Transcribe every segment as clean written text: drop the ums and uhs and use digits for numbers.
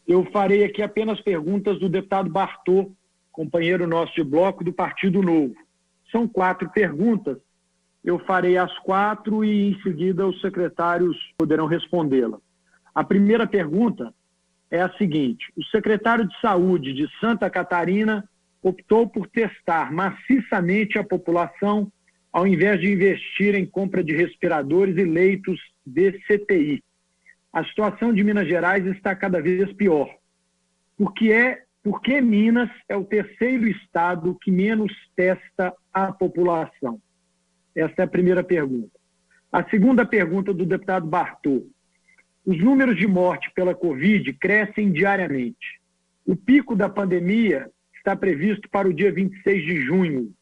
Eu farei aqui apenas perguntas do deputado Bartô, companheiro nosso de bloco do Partido Novo. São 4 perguntas, eu farei as 4 e em seguida os secretários poderão respondê-la. A primeira pergunta é a seguinte: o secretário de Saúde de Santa Catarina optou por testar maciçamente a população ao invés de investir em compra de respiradores e leitos de CTI. A situação de Minas Gerais está cada vez pior. Por que Minas é o terceiro estado que menos testa a população? Essa é a primeira pergunta. A segunda pergunta do deputado Bartô. Os números de morte pela Covid crescem diariamente. O pico da pandemia está previsto para o dia 26 de junho.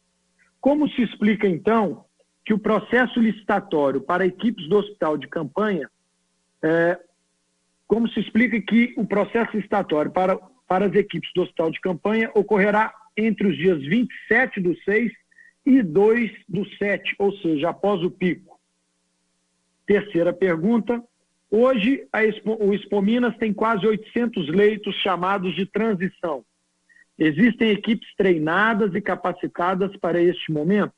Como se explica, então, que o processo licitatório para equipes do hospital de campanha, como se explica que o processo licitatório para as equipes do hospital de campanha ocorrerá entre os dias 27/6 e 2/7, ou seja, após o pico? Terceira pergunta. Hoje, o Expominas tem quase 800 leitos chamados de transição. Existem equipes treinadas e capacitadas para este momento?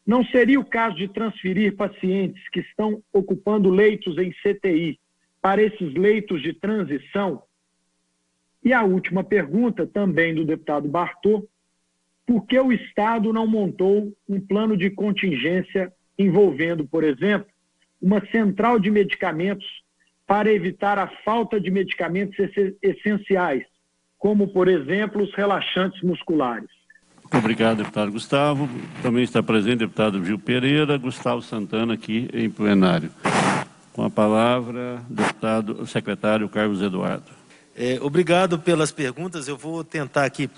Não seria o caso de transferir pacientes que estão ocupando leitos em CTI para esses leitos de transição? E a última pergunta, também do deputado Bartô: por que o Estado não montou um plano de contingência envolvendo, por exemplo, uma central de medicamentos para evitar a falta de medicamentos essenciais, como, por exemplo, os relaxantes musculares? Muito obrigado, deputado Gustavo. Também está presente o deputado Gil Pereira, Gustavo Santana aqui em plenário. Com a palavra, o secretário Carlos Eduardo. Obrigado pelas perguntas. Eu vou tentar aqui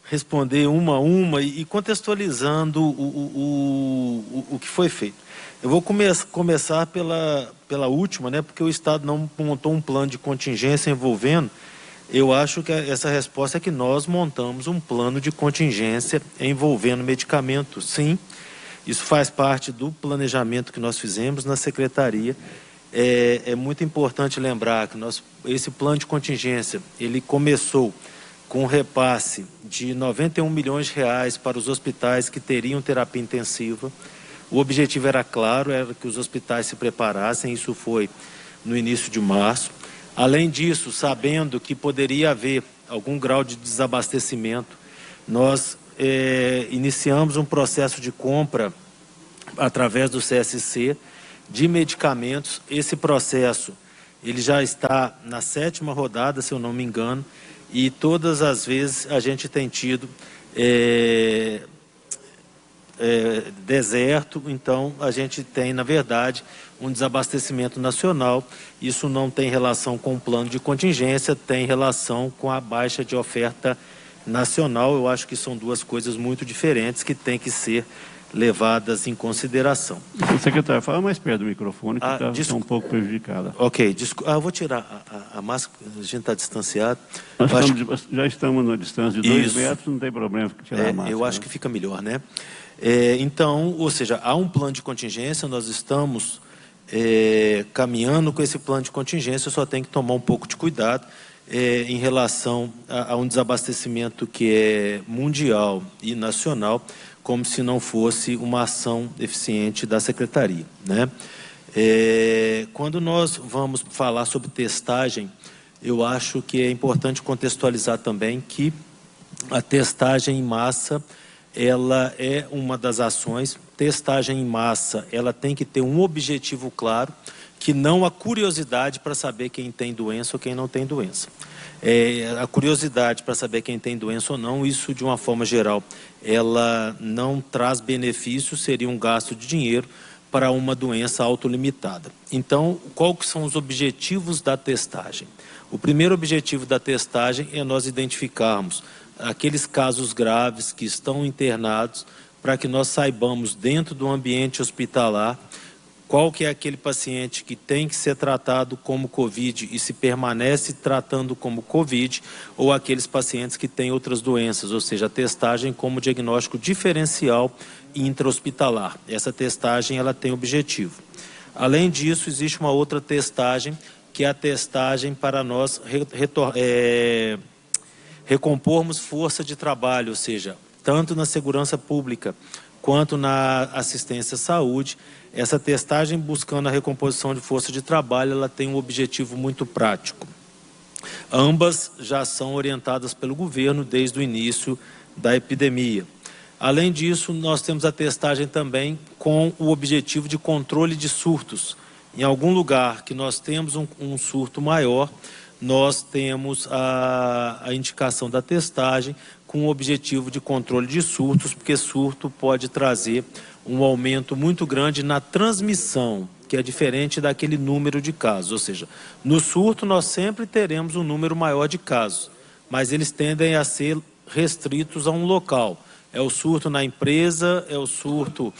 responder uma a uma e contextualizando o que foi feito. Eu vou começar pela última, né, porque o Estado não montou um plano de contingência envolvendo. Eu acho que essa resposta é que nós montamos um plano de contingência envolvendo medicamentos. Sim, isso faz parte do planejamento que nós fizemos na Secretaria. É muito importante lembrar que esse plano de contingência, ele começou com um repasse de 91 milhões de reais para os hospitais que teriam terapia intensiva. O objetivo era claro, era que os hospitais se preparassem, isso foi no início de março. Além disso, sabendo que poderia haver algum grau de desabastecimento, nós iniciamos um processo de compra através do CSC de medicamentos. Esse processo ele já está na 7ª rodada, se eu não me engano, e todas as vezes a gente tem tido deserto, então a gente tem, na verdade, um desabastecimento nacional. Isso não tem relação com o plano de contingência, tem relação com a baixa de oferta nacional. Eu acho que são duas coisas muito diferentes que têm que ser levadas em consideração. Secretário, fala mais perto do microfone, que está um pouco prejudicada. Ok, eu vou tirar a máscara, a gente está distanciado. Já estamos numa distância de 2 metros, não tem problema tirar a máscara. Eu acho que fica melhor, né? Então, ou seja, há um plano de contingência, nós estamos caminhando com esse plano de contingência, só tem que tomar um pouco de cuidado em relação a um desabastecimento que é mundial e nacional, como se não fosse uma ação eficiente da Secretaria, né? Quando nós vamos falar sobre testagem, eu acho que é importante contextualizar também que a testagem em massa, ela é uma das ações. Testagem em massa, ela tem que ter um objetivo claro, que não a curiosidade para saber quem tem doença ou quem não tem doença. A curiosidade para saber quem tem doença ou não, isso de uma forma geral, ela não traz benefício, seria um gasto de dinheiro para uma doença autolimitada. Então, quais são os objetivos da testagem? O primeiro objetivo da testagem é nós identificarmos aqueles casos graves que estão internados, para que nós saibamos dentro do ambiente hospitalar qual que é aquele paciente que tem que ser tratado como Covid e se permanece tratando como Covid, ou aqueles pacientes que têm outras doenças, ou seja, a testagem como diagnóstico diferencial intra-hospitalar. Essa testagem ela tem objetivo. Além disso, existe uma outra testagem que é a testagem para nós recompormos força de trabalho, ou seja, tanto na segurança pública quanto na assistência à saúde. Essa testagem buscando a recomposição de força de trabalho, ela tem um objetivo muito prático. Ambas já são orientadas pelo governo desde o início da epidemia. Além disso, nós temos a testagem também com o objetivo de controle de surtos. Em algum lugar que nós temos um surto maior, nós temos a indicação da testagem com o objetivo de controle de surtos, porque surto pode trazer um aumento muito grande na transmissão, que é diferente daquele número de casos. Ou seja, no surto nós sempre teremos um número maior de casos, mas eles tendem a ser restritos a um local. É o surto na empresa, é o surto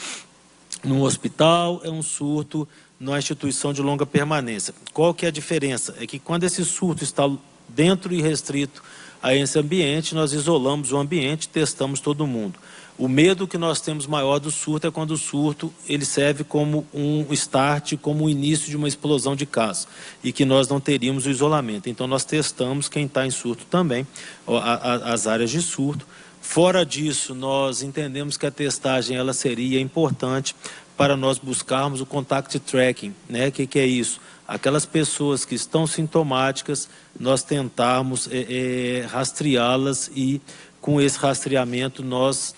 no hospital, é um surto na instituição de longa permanência. Qual que é a diferença? É que quando esse surto está dentro e restrito a esse ambiente, nós isolamos o ambiente, testamos todo mundo. O medo que nós temos maior do surto é quando o surto ele serve como um start, como o início de uma explosão de casos, e que nós não teríamos o isolamento. Então nós testamos quem está em surto também, as áreas de surto. Fora disso, nós entendemos que a testagem ela seria importante para nós buscarmos o contact tracking, né? Que é isso? Aquelas pessoas que estão sintomáticas, nós tentarmos rastreá-las e com esse rastreamento nós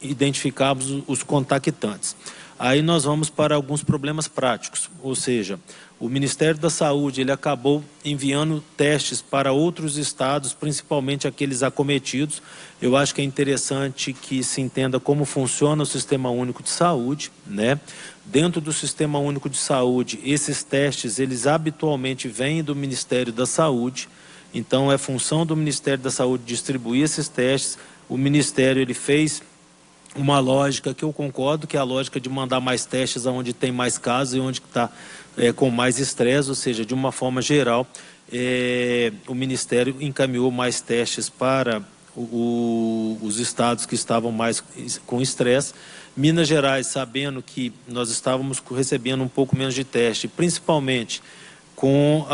identificarmos os contactantes. Aí nós vamos para alguns problemas práticos, ou seja, o Ministério da Saúde ele acabou enviando testes para outros estados, principalmente aqueles acometidos. Eu acho que é interessante que se entenda como funciona o Sistema Único de Saúde, né? Dentro do Sistema Único de Saúde, esses testes, eles habitualmente vêm do Ministério da Saúde, então é função do Ministério da Saúde distribuir esses testes. O Ministério ele fez uma lógica que eu concordo, que é a lógica de mandar mais testes aonde tem mais casos e onde está com mais estresse, ou seja, de uma forma geral, o Ministério encaminhou mais testes para os estados que estavam mais com estresse. Minas Gerais, sabendo que nós estávamos recebendo um pouco menos de teste, principalmente com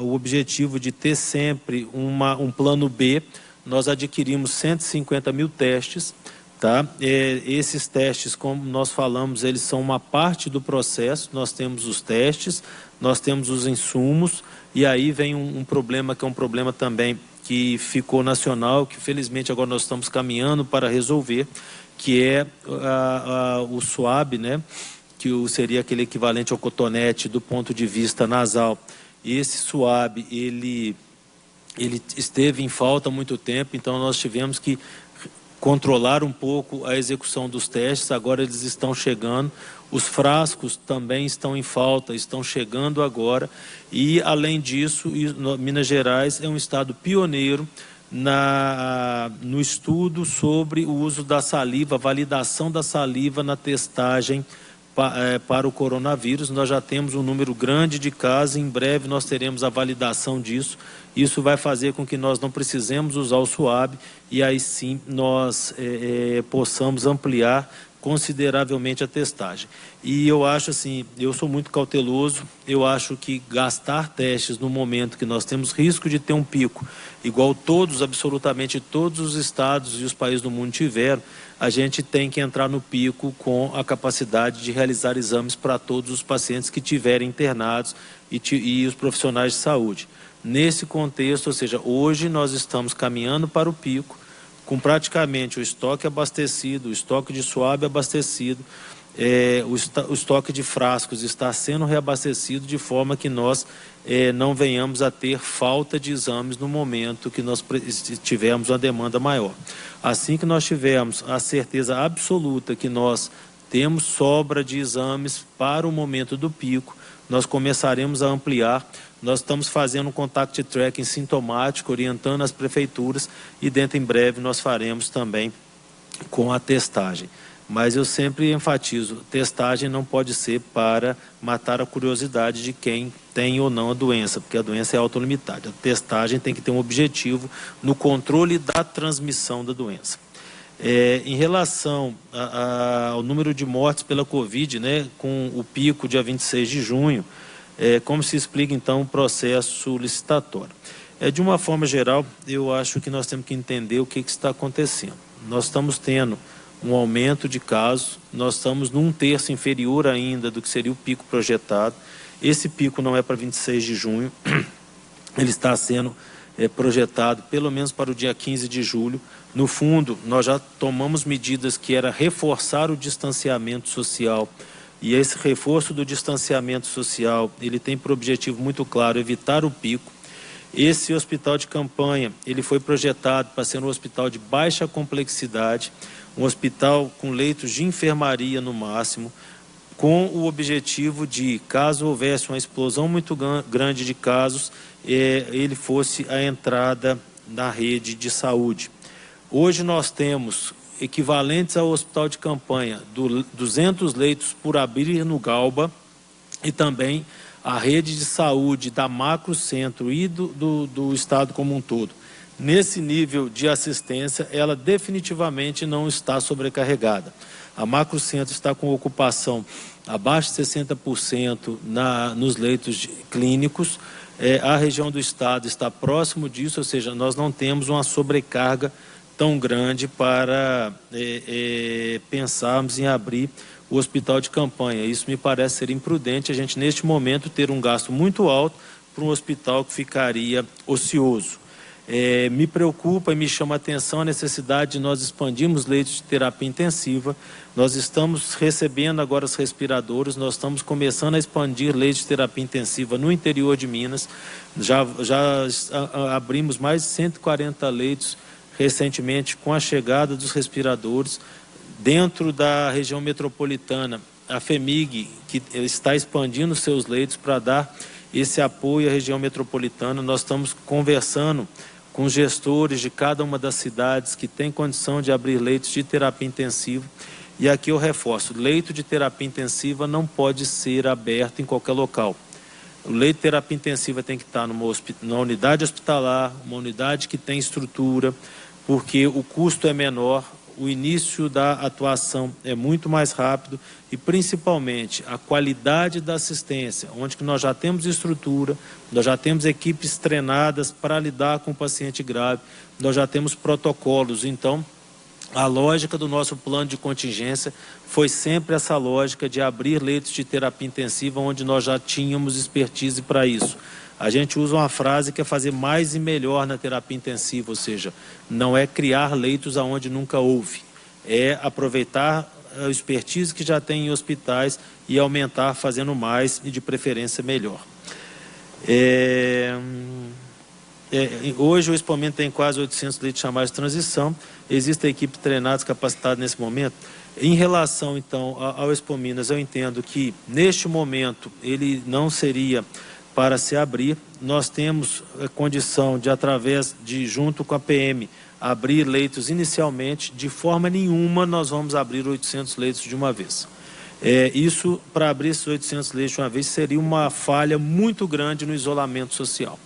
o objetivo de ter sempre um plano B, nós adquirimos 150 mil testes. Tá? Esses testes, como nós falamos, eles são uma parte do processo. Nós temos os testes, nós temos os insumos, e aí vem um problema que é um problema também que ficou nacional, que felizmente agora nós estamos caminhando para resolver, que é o SWAB, né? Que seria aquele equivalente ao cotonete do ponto de vista nasal. Esse SWAB, ele esteve em falta há muito tempo, então nós tivemos que controlar um pouco a execução dos testes. Agora eles estão chegando, os frascos também estão em falta, estão chegando agora, e além disso, Minas Gerais é um estado pioneiro no estudo sobre o uso da saliva, validação da saliva na testagem para o coronavírus. Nós já temos um número grande de casos, em breve nós teremos a validação disso. Isso vai fazer com que nós não precisemos usar o SWAB e aí sim nós possamos ampliar consideravelmente a testagem. E eu acho assim, eu sou muito cauteloso, eu acho que gastar testes no momento que nós temos risco de ter um pico, igual absolutamente todos os estados e os países do mundo tiveram, a gente tem que entrar no pico com a capacidade de realizar exames para todos os pacientes que tiverem internados e os profissionais de saúde. Nesse contexto, ou seja, hoje nós estamos caminhando para o pico, com praticamente o estoque abastecido, o estoque de SWAB abastecido, o estoque de frascos está sendo reabastecido de forma que nós não venhamos a ter falta de exames no momento que nós tivermos uma demanda maior. Assim que nós tivermos a certeza absoluta que nós temos sobra de exames para o momento do pico, nós começaremos a ampliar. Nós estamos fazendo um contact tracking sintomático, orientando as prefeituras, e dentro em breve nós faremos também com a testagem. Mas eu sempre enfatizo, testagem não pode ser para matar a curiosidade de quem tem ou não a doença, porque a doença é autolimitada. A testagem tem que ter um objetivo no controle da transmissão da doença. Em relação ao número de mortes pela Covid, né, com o pico dia 26 de junho, Como se explica, então, o processo licitatório? De uma forma geral, eu acho que nós temos que entender o que está acontecendo. Nós estamos tendo um aumento de casos, nós estamos num terço inferior ainda do que seria o pico projetado. Esse pico não é para 26 de junho, ele está sendo projetado pelo menos para o dia 15 de julho. No fundo, nós já tomamos medidas que era reforçar o distanciamento social, e esse reforço do distanciamento social, ele tem por objetivo muito claro evitar o pico. Esse hospital de campanha, ele foi projetado para ser um hospital de baixa complexidade, um hospital com leitos de enfermaria no máximo, com o objetivo de, caso houvesse uma explosão muito grande de casos, ele fosse a entrada na rede de saúde. Hoje nós temos equivalentes ao hospital de campanha, 200 leitos por abrir no Galba, e também a rede de saúde da Macrocentro e do estado como um todo. Nesse nível de assistência, ela definitivamente não está sobrecarregada. A Macrocentro está com ocupação abaixo de 60% nos leitos clínicos. A região do estado está próximo disso, ou seja, nós não temos uma sobrecarga tão grande para pensarmos em abrir o hospital de campanha. Isso me parece ser imprudente, a gente neste momento ter um gasto muito alto para um hospital que ficaria ocioso. Me preocupa e me chama a atenção a necessidade de nós expandirmos leitos de terapia intensiva. Nós estamos recebendo agora os respiradores, nós estamos começando a expandir leitos de terapia intensiva no interior de Minas. Já abrimos mais de 140 leitos recentemente com a chegada dos respiradores. Dentro da região metropolitana, a FEMIG, que está expandindo seus leitos para dar esse apoio à região metropolitana. Nós estamos conversando com os gestores de cada uma das cidades que tem condição de abrir leitos de terapia intensiva. E aqui eu reforço, leito de terapia intensiva não pode ser aberto em qualquer local. O leito de terapia intensiva tem que estar numa unidade hospitalar, uma unidade que tem estrutura, porque o custo é menor, o início da atuação é muito mais rápido e, principalmente, a qualidade da assistência, onde que nós já temos estrutura, nós já temos equipes treinadas para lidar com o paciente grave, nós já temos protocolos. Então, a lógica do nosso plano de contingência foi sempre essa lógica de abrir leitos de terapia intensiva onde nós já tínhamos expertise para isso. A gente usa uma frase que é fazer mais e melhor na terapia intensiva, ou seja, não é criar leitos aonde nunca houve, é aproveitar a expertise que já tem em hospitais e aumentar fazendo mais e de preferência melhor. Hoje o Expomina tem quase 800 leitos chamados de transição, existe a equipe treinada, capacitada nesse momento. Em relação então ao Expominas, eu entendo que neste momento ele não seria para se abrir. Nós temos a condição de, junto com a PM, abrir leitos inicialmente. De forma nenhuma nós vamos abrir 800 leitos de uma vez. Isso, para abrir esses 800 leitos de uma vez, seria uma falha muito grande no isolamento social.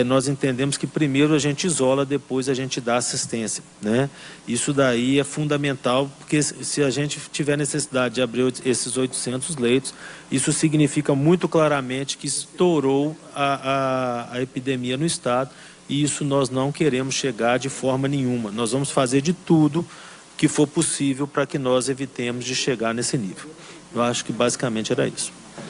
Nós entendemos que primeiro a gente isola, depois a gente dá assistência, né? Isso daí é fundamental, porque se a gente tiver necessidade de abrir esses 800 leitos, isso significa muito claramente que estourou a epidemia no estado, e isso nós não queremos chegar de forma nenhuma. Nós vamos fazer de tudo que for possível para que nós evitemos de chegar nesse nível. Eu acho que basicamente era isso.